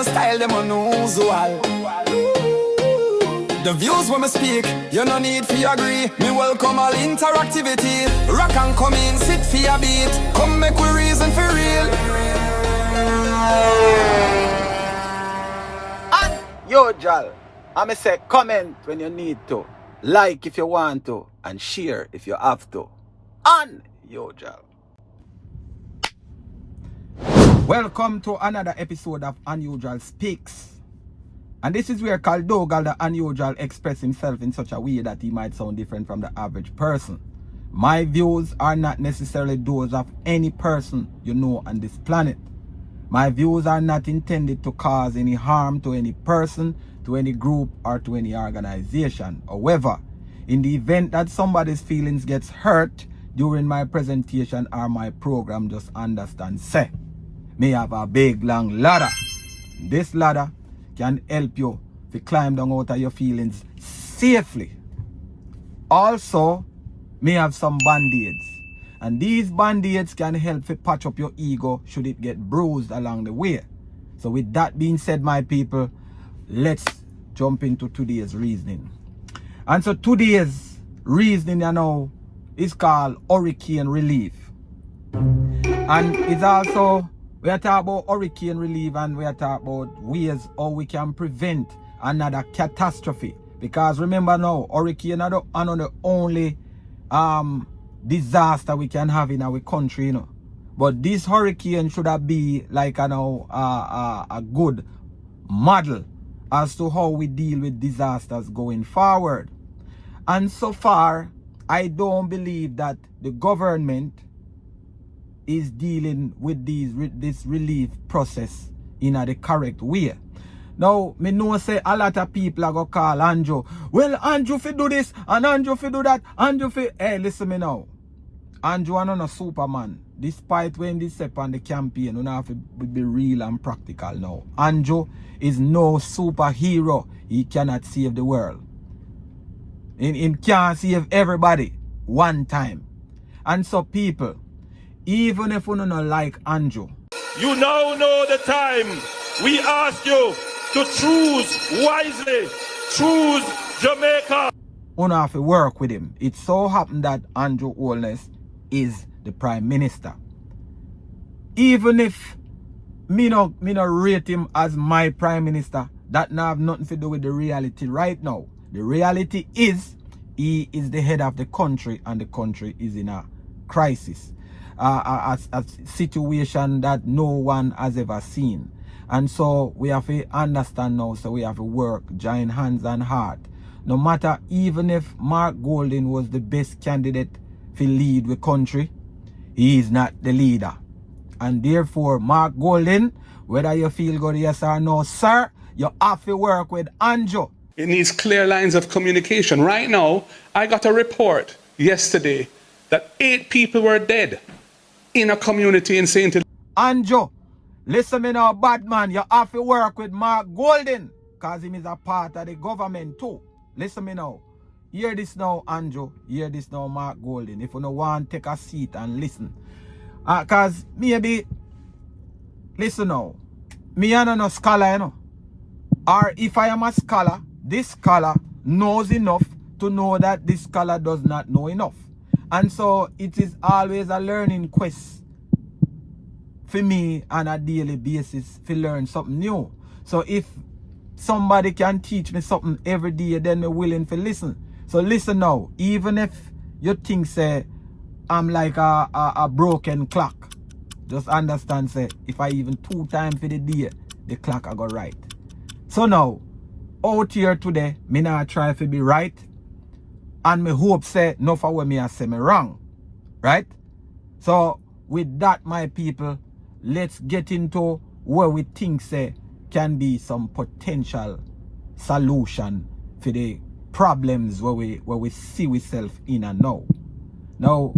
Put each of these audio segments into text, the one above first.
my style, them unusual. The views when me speak, you no need to agree. Me welcome all interactivity. Rock and come in, sit for your beat. Come make we reason for real. And yo, Jal, I'ma say comment when you need to, like if you want to, and share if you have to. And yo, Jal. Welcome to another episode of Unusual Speaks. And this is where Kaldogal the Unusual express himself in such a way that he might sound different from the average person. My views are not necessarily those of any person you know on this planet. My views are not intended to cause any harm to any person, to any group, or to any organization. However, in the event that somebody's feelings gets hurt during my presentation or my program, just understand, say, me have a big long ladder. This ladder can help you to climb down out of your feelings safely. Also, me have some band-aids. And these band-aids can help to patch up your ego should it get bruised along the way. So with that being said, my people, let's jump into today's reasoning. And so today's reasoning, you know, is called hurricane relief. And it's also, we are talking about hurricane relief, and we are talking about ways how we can prevent another catastrophe. Because remember now, hurricane are the only disaster we can have in our country, you know. But this hurricane should have be like a good model as to how we deal with disasters going forward. And so far, I don't believe that the government is dealing with this relief process in the correct way. Now, me know say a lot of people are going to call Andrew. Well, Andrew fi do this and Andrew fi do that. Andrew fi... Hey, listen me now. Andrew is not a Superman. Despite when they step on the campaign, you have to be real and practical now. Andrew is no superhero. He cannot save the world. He can't save everybody one time. And so people, even if you don't like Andrew, you now know the time. We ask you to choose wisely. Choose Jamaica. You have to work with him. It so happened that Andrew Holness is the Prime Minister. Even if me no rate him as my Prime Minister, that not have nothing to do with the reality right now. The reality is he is the head of the country, and the country is in a crisis. A situation that no one has ever seen. And so we have to understand now, so we have to work, join hands and heart. No matter, even if Mark Golding was the best candidate to lead the country, he is not the leader. And therefore, Mark Golding, whether you feel good yes or no, sir, you have to work with Andrew. It needs clear lines of communication. Right now, I got a report yesterday that 8 people were dead in a community in St. Andrew, listen me now, bad man. You have to work with Mark Golding, because he is a part of the government too. Listen me now. Hear this now, Andrew. Hear this now, Mark Golding. If you don't want, take a seat and listen. Because maybe, listen now, me am no scholar, you know. Or if I am a scholar, this scholar knows enough to know that this scholar does not know enough. And so it is always a learning quest for me on a daily basis to learn something new. So if somebody can teach me something every day, then I'm willing to listen. So listen now, even if you think say I'm like a broken clock, just understand say if I even 2 times for the day, the clock I got right. So now, out here today, me not try to be right. And me hope say no for what me I say me wrong. Right? So with that, my people, let's get into where we think say can be some potential solution for the problems where we see ourselves in and now. Now,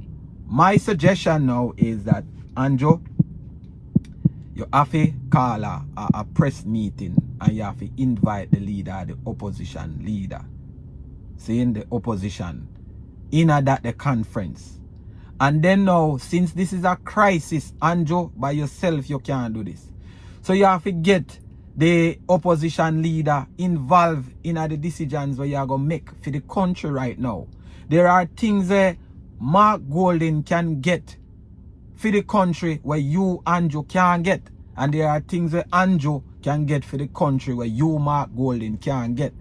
my suggestion now is that Andrew, you have to call a press meeting and you have to invite the leader, the opposition leader. Saying the opposition in the conference. And then now, since this is a crisis, Andrew, by yourself, you can't do this. So you have to get the opposition leader involved in the decisions where you are going to make for the country right now. There are things that Mark Golden can get for the country where you, Andrew, can't get. And there are things that Andrew can get for the country where you, Mark Golden, can't get.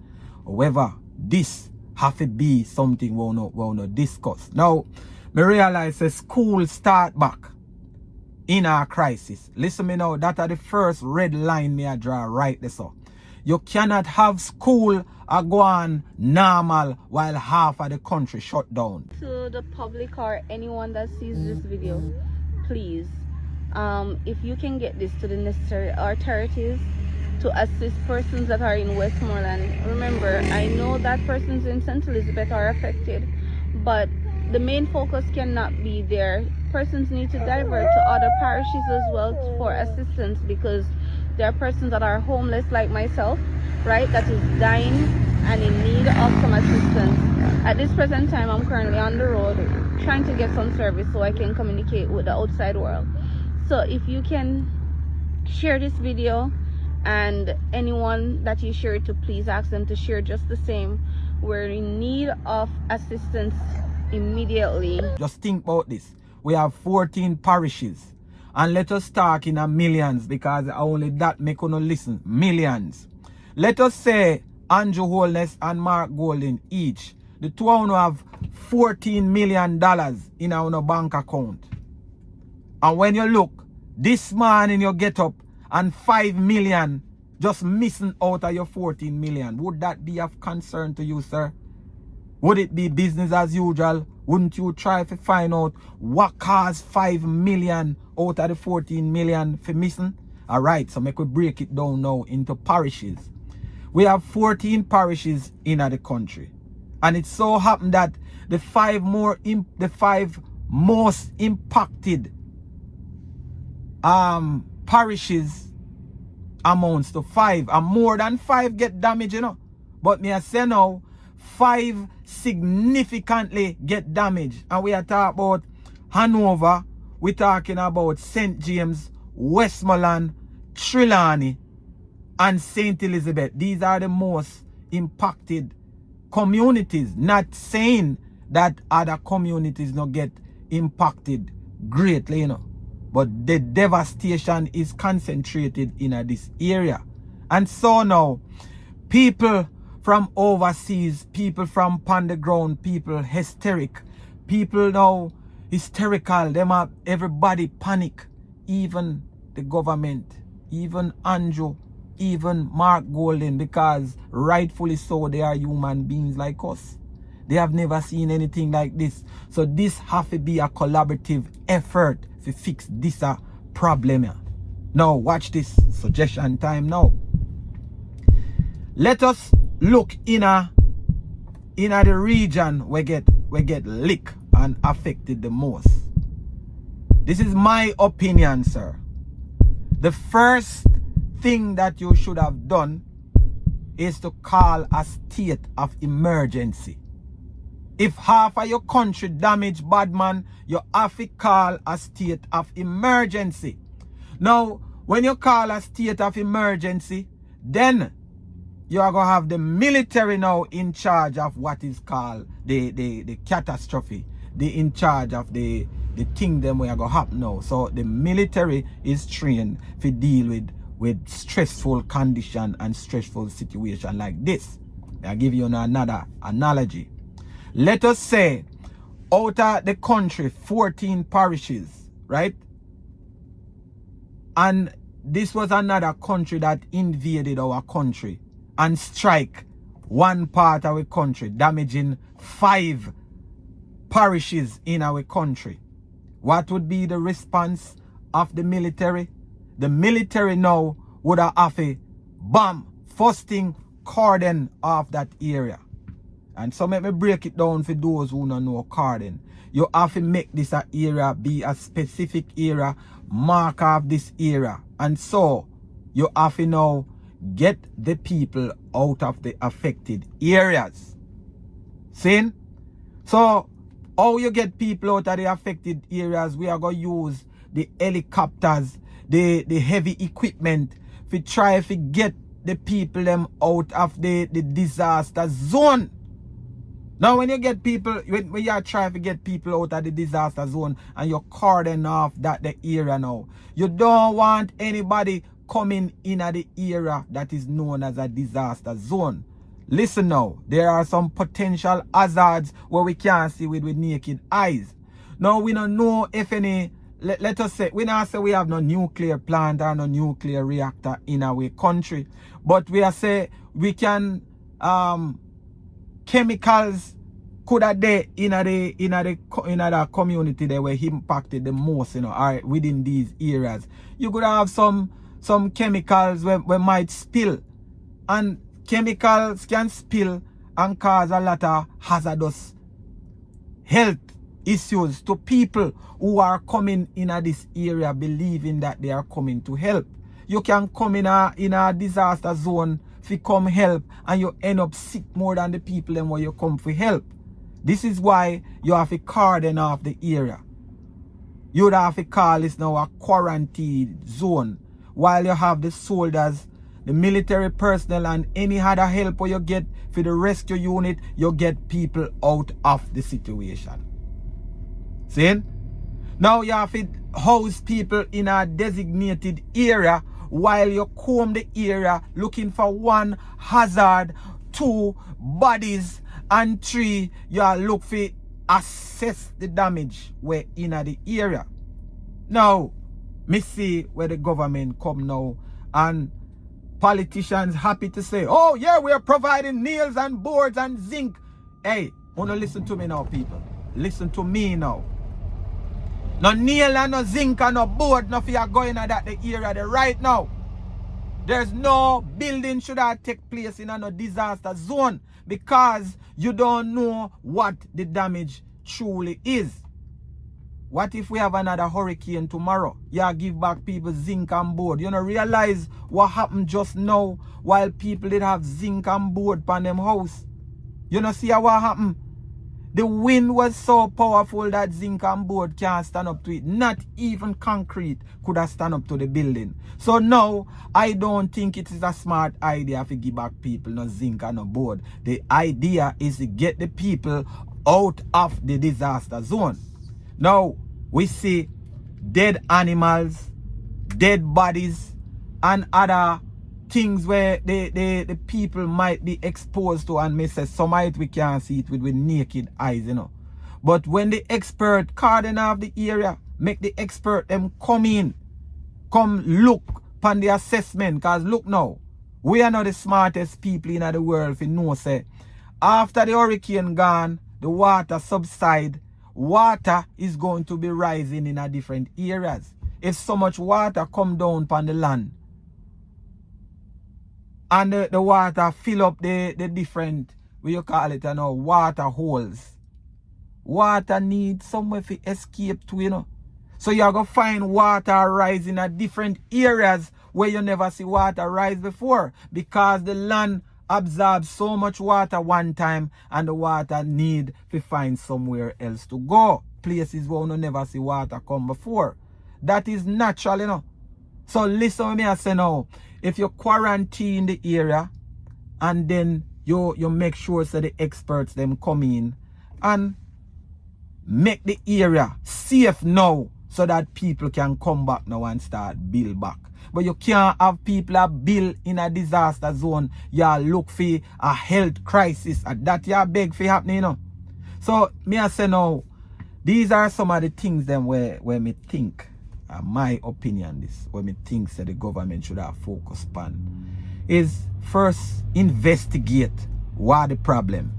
However, this have to be something we'll not discuss. Now, me realize that school start back in our crisis. Listen me now, that are the first red line me I draw right there. So you cannot have school go on normal while half of the country shut down. To the public or anyone that sees this video, please, if you can get this to the necessary authorities to assist persons that are in Westmoreland. Remember, I know that persons in St. Elizabeth are affected, but the main focus cannot be there. Persons need to divert to other parishes as well for assistance, because there are persons that are homeless like myself, right, that is dying and in need of some assistance. At this present time, I'm currently on the road trying to get some service so I can communicate with the outside world. So if you can share this video, and anyone that you share it to, please ask them to share just the same. We're in need of assistance immediately. Just think about this. We have 14 parishes, and let us talk in a millions, because only that make you listen. Millions. Let us say Andrew Holness and Mark Golden each, the two of you have $14 million in our bank account. And when you look, this morning you get up and 5 million just missing out of your 14 million. Would that be of concern to you, sir? Would it be business as usual? Wouldn't you try to find out what caused 5 million out of the 14 million for missing? Alright, so make we break it down now into parishes. We have 14 parishes in the country. And it so happened that the five most impacted parishes amounts to 5, and more than 5 get damaged, you know. But me I say now, 5 significantly get damaged. And we are talking about Hanover, we're talking about St. James, Westmoreland, Trelawney, and St. Elizabeth. These are the most impacted communities. Not saying that other communities not get impacted greatly, you know. But the devastation is concentrated in this area. And so now, people from overseas, people from underground, people hysteric, people now hysterical, them are everybody panic, even the government, even Andrew, even Mark Golden, because rightfully so, they are human beings like us. They have never seen anything like this. So this have to be a collaborative effort to fix this problem. Now watch this, suggestion time now. Let us look in the region we get licked and affected the most. This is my opinion, sir. The first thing that you should have done is to call a state of emergency. If half of your country damaged, bad man, you have to call a state of emergency. Now, when you call a state of emergency, then you are going to have the military now in charge of what is called the catastrophe. They in charge of the thing them we are going to happen now. So the military is trained to deal with stressful condition and stressful situation like this. I'll give you another analogy. Let us say out of the country 14 parishes, right? And this was another country that invaded our country and strike one part of our country, damaging 5 parishes in our country. What would be the response of the military? The military now would have a bomb, first thing, cordon off that area. And so let me break it down for those who don't know cordon. You have to make this area be a specific area, mark off this area. And so you have to now get the people out of the affected areas. See? So how you get people out of the affected areas, we are going to use the helicopters, the heavy equipment to try to get the people them out of the disaster zone. Now when you get people, when you are trying to get people out of the disaster zone and you cordon off that the area now, you don't want anybody coming in at the area that is known as a disaster zone. Listen now, there are some potential hazards where we can't see with naked eyes. Now we don't know if any, let us say, we not say we have no nuclear plant or no nuclear reactor in our country, but we are say we can chemicals could have there in the community that were impacted the most, or within these areas. You could have some chemicals where might spill, and chemicals can spill and cause a lot of hazardous health issues to people who are coming in this area believing that they are coming to help. You can come in a disaster zone to come help and you end up sick more than the people them where you come for help. This is why you have to cordon off the area. You would have to call this now a quarantine zone, while you have the soldiers, the military personnel, and any other help you get for the rescue unit, you get people out of the situation. See? Now you have to house people in a designated area while you comb the area looking for 1, hazard, 2, bodies, and 3, you look for assess the damage where in the area. Now, me see where the government come now, and politicians happy to say, oh yeah, we are providing nails and boards and zinc. Hey, wanna listen to me now, people. Listen to me now. No nail and no zinc and no board, nothing are going at that the area there right now. There's no building should have take place in a disaster zone, because you don't know what the damage truly is. What if we have another hurricane tomorrow? Yeah, give back people zinc and board. You know, realize what happened just now while people did have zinc and board on them house. You know, see what happened? The wind was so powerful that zinc and board can't stand up to it. Not even concrete could have stand up to the building. So now, I don't think it is a smart idea to give back people no zinc and no board. The idea is to get the people out of the disaster zone. Now, we see dead animals, dead bodies, and other things where the people might be exposed to, and may say some might we can't see it with naked eyes, you know. But when the expert cordon off the area, make the expert them come in, come look upon the assessment, because look now, we are not the smartest people in the world if you know say after the hurricane gone, the water subside, water is going to be rising in a different areas. If so much water come down upon the land, and the water fill up the different, what you call it, you know, water holes. Water needs somewhere to escape to, you know. So you're going to find water rising at different areas where you never see water rise before, because the land absorbs so much water one time and the water need to find somewhere else to go. Places where you never see water come before. That is natural, you know. So listen to me, I say now, if you quarantine the area and then you make sure so the experts them come in and make the area safe now so that people can come back now and start build back. But you can't have people build in a disaster zone. You look for a health crisis, and that you beg for happening, you know. So me I say now, these are some of the things them where me think, my opinion this, where me think that the government should have focused on, is first investigate what the problem.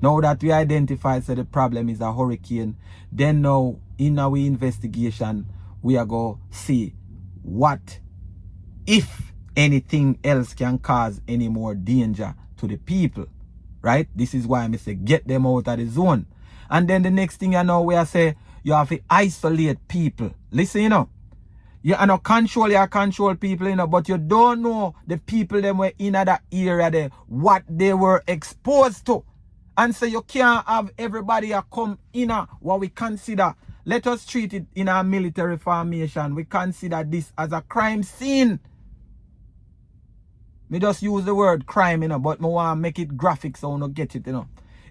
Now that we identify that the problem is a hurricane, then now in our investigation we are going to see what, if anything else, can cause any more danger to the people. Right? This is why I say get them out of the zone. And then the next thing I know, where I say you have to isolate people. Listen, you know, you control people, you know, but you don't know the people them were in that area there, what they were exposed to. And so you can't have everybody come in what we consider, let us treat it in our military formation, we consider this as a crime scene. Me just use the word crime, you know, but me want to make it graphic so you don't get it, you know.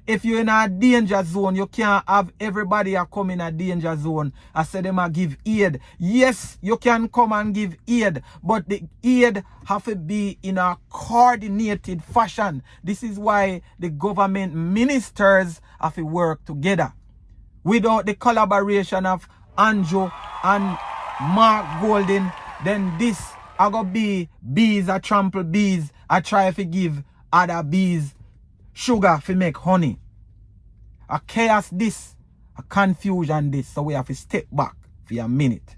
If you're in a danger zone, you can't have everybody a come in a danger zone and say them a give aid. Yes, you can come and give aid, but the aid have to be in a coordinated fashion. This is why the government ministers have to work together. Without the collaboration of Andrew and Mark Golden, then this are gonna be bees a trample bees. I try to give other bees sugar to make honey. A chaos this, a confusion this. So we have to step back for a minute.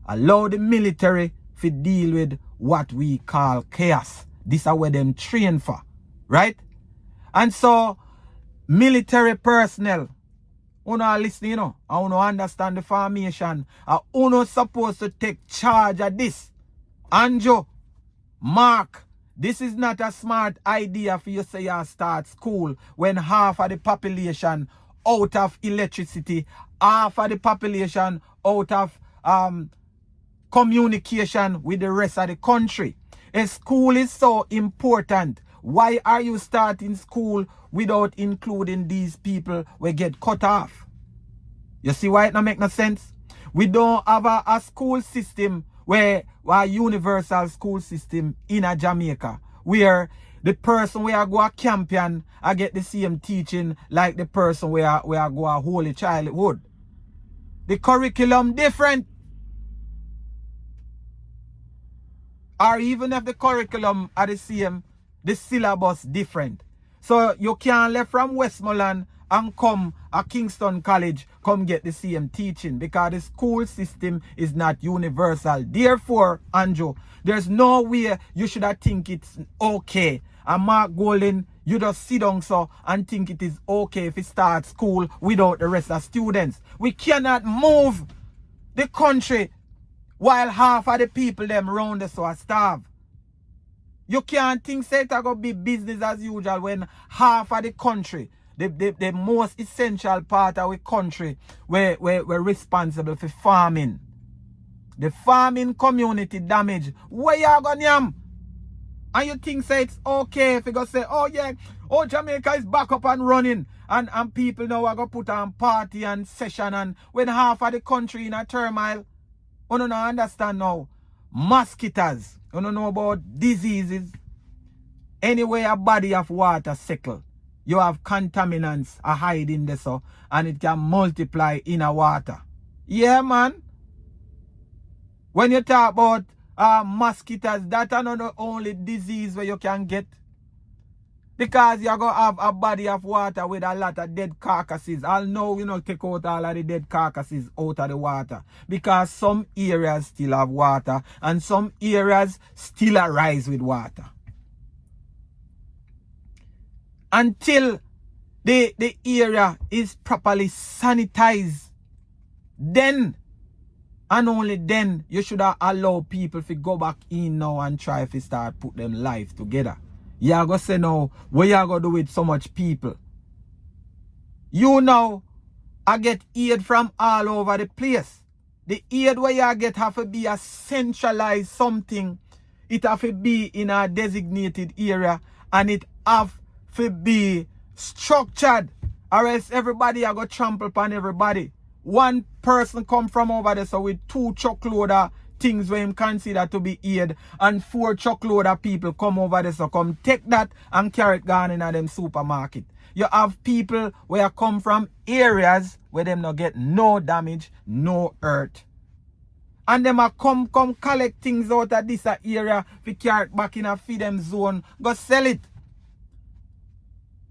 Allow the military to deal with what we call chaos. This is what them train for, right? And so military personnel, you know listening, you know, I want to understand the formation. You know supposed to take charge of this. Andrew, Mark, this is not a smart idea for you to say you start school when half of the population out of electricity, half of the population out of communication with the rest of the country. A school is so important. Why are you starting school without including these people who get cut off? You see why it don't make no sense? We don't have a school system where a universal school system in a Jamaica where the person where go a campion I get the same teaching like the person where go a holy childhood. The curriculum different. Or even if the curriculum are the same, the syllabus different. So you can't left from Westmoreland and come a Kingston College, come get the same teaching because the school system is not universal. Therefore, Andrew, there's no way you should have think it's okay. And Mark Golden, you just sit down so and think it is okay if you start school without the rest of students. We cannot move the country while half of the people them round us are starve. You can't think say it's going to be business as usual when half of the country, the most essential part of the country, we're responsible for farming. The farming community damage. Where you going to and you think say it's okay if you go say, oh yeah, oh Jamaica is back up and running and people now are going to put on party and session and when half of the country in a turmoil. You don't understand now. Mosquitoes. You don't know about diseases. Anywhere a body of water settle, you have contaminants are hiding there so and it can multiply in a water. Yeah, man. When you talk about mosquitoes, that are not the only disease where you can get. Because you're going to have a body of water with a lot of dead carcasses. I'll know, you know, take out all of the dead carcasses out of the water. Because some areas still have water and some areas still arise with water. Until the area is properly sanitized, then and only then you should allow people to go back in now and try to start put them life together. You are going to say now, what you are going to do with so much people? You know, I get aid from all over the place. The aid where you get have to be a centralized something. It have to be in a designated area and it have to be structured or else everybody are going to trample upon everybody. One person come from over there so with 2 truckload of things where him consider to be aid and 4 truckload of people come over there so come take that and carry it gone in a them supermarket. You have people where come from areas where them not get no damage, no hurt. And them a come collect things out of this area to carry it back in a feed them zone, go sell it.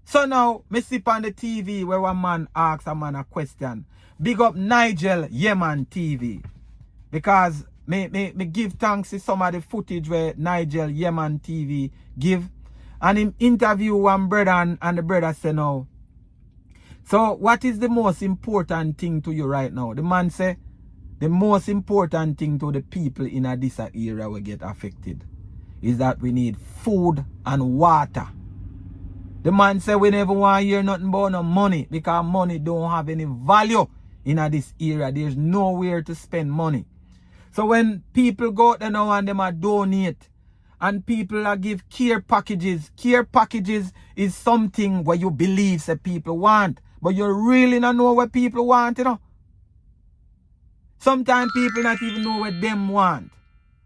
So now, me see on the TV where one man asks a man a question. Big up Nigel, Yahman TV. Because me give thanks to some of the footage where Nigel, Yahman TV give. And him interview one brother and the brother say no. So what is the most important thing to you right now? The man say, the most important thing to the people in this area will get affected is that we need food and water. The man say we never want to hear nothing about no money because money don't have any value in this area. There's nowhere to spend money. So when people go out there now and them a donate and people are give care packages. Care packages is something where you believe that people want, but you really don't know what people want, you know. Sometimes people not even know what them want.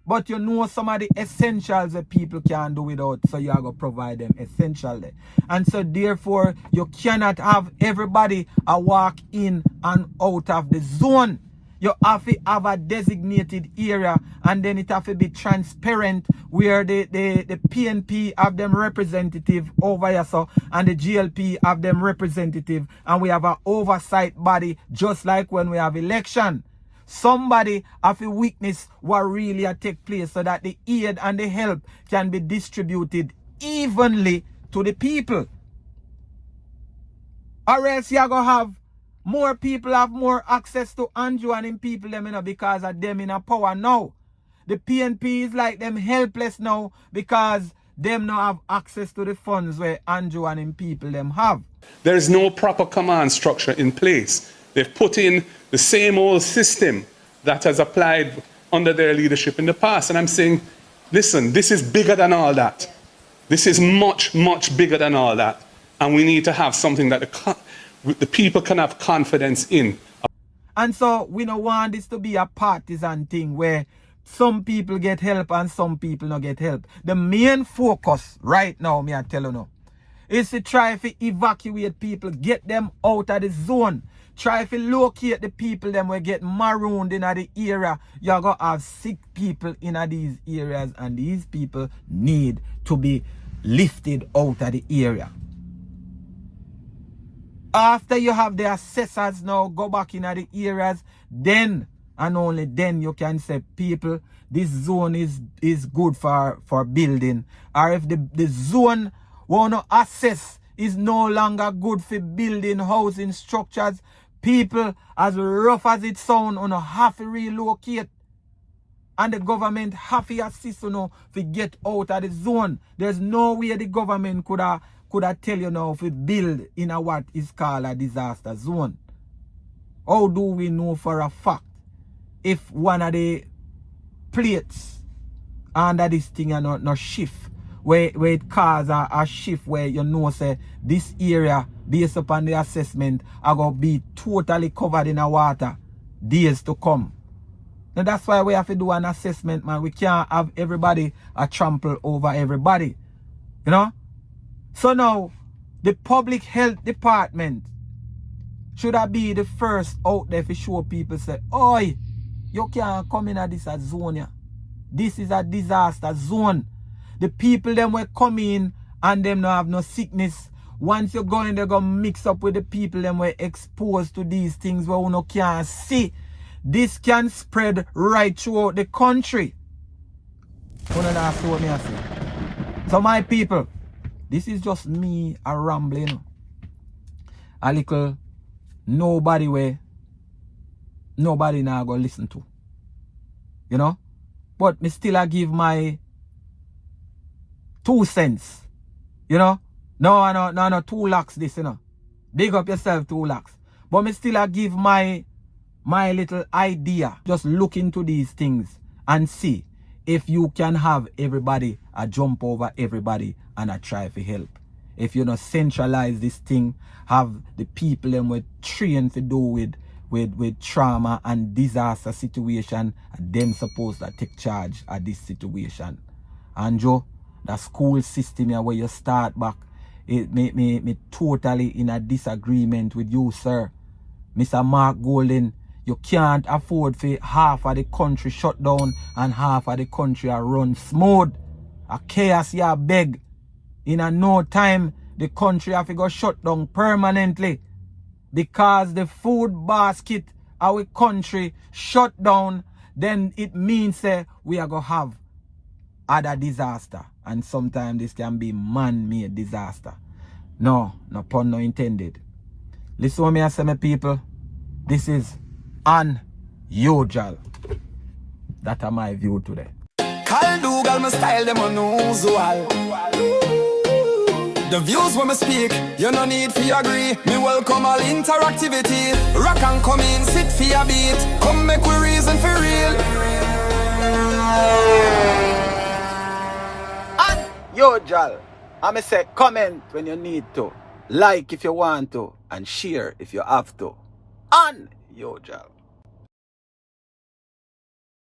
But you know some of the essentials that people can't do without, so you are going to provide them essentially. And so therefore, you cannot have everybody walk in and out of the zone. You have to have a designated area, and then it have to be transparent where the PNP have them representative over here, so, and the GLP have them representative, and we have an oversight body just like when we have election. Somebody have to witness what really take place so that the aid and the help can be distributed evenly to the people. Or else you're going to have more people have more access to Andrew and him people them, you know, because of them in a power now. The PNP is like them helpless now because them not have access to the funds where Andrew and him people them have. There is no proper command structure in place. They've put in the same old system that has applied under their leadership in the past. And I'm saying, listen, this is bigger than all that. This is much, much bigger than all that. And we need to have something that the people can have confidence in. And so we don't want this to be a partisan thing where some people get help and some people don't get help. The main focus right now, me I tell you now, is to try to evacuate people, get them out of the zone. Try to locate the people them will get marooned in the area. You're going to have sick people in these areas, and these people need to be lifted out of the area. After you have the assessors now go back in the areas, then and only then you can say, people, this zone is good for building. Or if the zone want to assess is no longer good for building housing structures, people, as rough as it sounds, have to relocate. And the government have to assist to get out of the zone. There's no way the government could have tell you now if we build in a what is called a disaster zone. How do we know for a fact if one of the plates under this thing are not shift, where it causes a shift where you know say this area based upon the assessment are going to be totally covered in the water days to come. Now that's why we have to do an assessment, man. We can't have everybody trample over everybody. You know? So now, the public health department should have be the first out there to show people say, oi, you can't come in at this zone here. This is a disaster zone. The people them will come in and them not have no sickness. Once you go in, they're going to mix up with the people them were exposed to these things where you can't see. This can spread right throughout the country. So my people, this is just me a rambling. A little nobody now go listen to. You know? But me still I give my 2 cents. You know? No, 2 lakhs this, you know. Big up yourself, 2 lakhs. But me still I give my little idea. Just look into these things and see if you can have everybody jump over everybody and try to help. If you not centralize this thing, have the people them with trained to do with trauma and disaster situation, and them supposed to take charge of this situation. And Joe, the school system here where you start back, it me totally in a disagreement with you, sir. Mr. Mark Golden, you can't afford for half of the country shut down and half of the country run smooth. A chaos you beg. In a no time, the country have to go shut down permanently. Because the food basket of our country shut down, then it means we are going to have other disaster. And sometimes this can be man-made disaster. No pun no intended. Listen to me, I say, my people. This is unusual. That are my view today. Call Dougal, my style them unusual. The views when me speak, you no need to agree. Me welcome all interactivity. Rock and come in, sit for your beat. Come make we reason for real. unusual. I say comment when you need to, like if you want to, and share if you have to. Unusual.